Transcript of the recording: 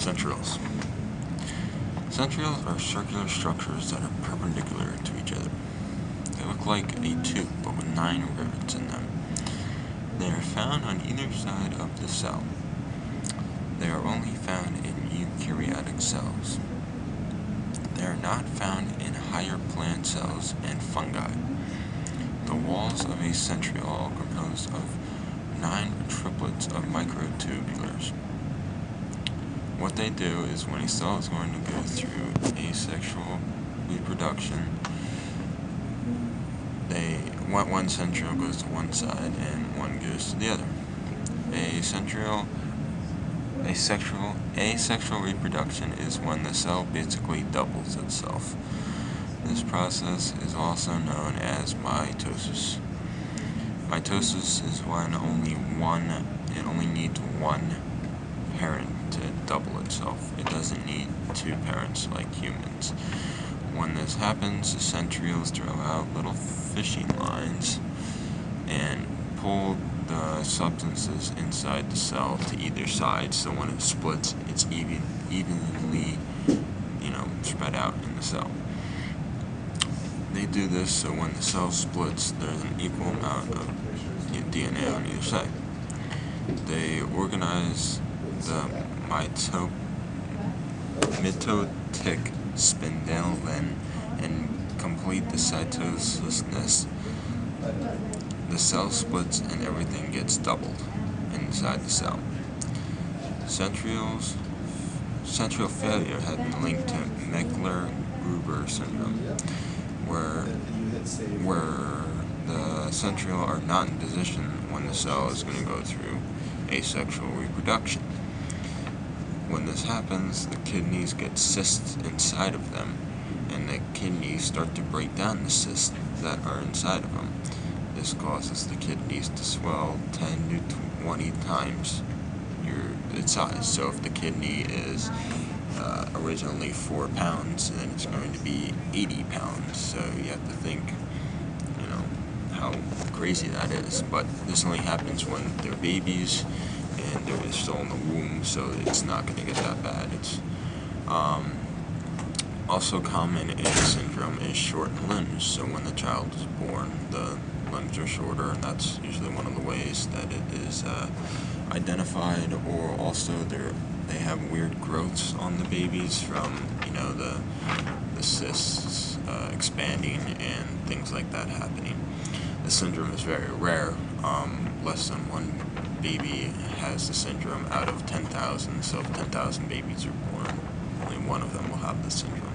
Centrioles. Centrioles are circular structures that are perpendicular to each other. They look like a tube, but with 9 rivets in them. They are found on either side of the cell. They are only found in eukaryotic cells. They are not found in higher plant cells and fungi. The walls of a centriole are composed of 9 triplets of microtubulars. What they do is when a cell is going to go through asexual reproduction, one centriole goes to one side and one goes to the other. Asexual reproduction is when the cell basically doubles itself. This process is also known as mitosis. Mitosis is when it only needs one parent to double itself. It doesn't need 2 parents like humans. When this happens, the centrioles throw out little fishing lines and pull the substances inside the cell to either side, so when it splits, it's evenly spread out in the cell. They do this so when the cell splits, there's an equal amount of DNA on either side. They organize the mitotic spindle and complete the cytosisness. The cell splits and everything gets doubled inside the cell. Centriole failure has been linked to Meckler-Gruber syndrome, where the centriole are not in position when the cell is going to go through asexual reproduction. When this happens, the kidneys get cysts inside of them, and the kidneys start to break down the cysts that are inside of them. This causes the kidneys to swell 10 to 20 times its size. So if the kidney is originally 4 pounds, then it's going to be 80 pounds. So you have to think, how crazy that is. But this only happens when they're babies and they're still in the womb, so it's not going to get that bad. It's also common in syndrome is short limbs. So when the child is born, the limbs are shorter, and that's usually one of the ways that it is identified. Or also they have weird growths on the babies from the cysts expanding and things like that happening. The syndrome is very rare. Less than 1 baby has the syndrome out of 10,000. So if 10,000 babies are born, only 1 of them will have the syndrome.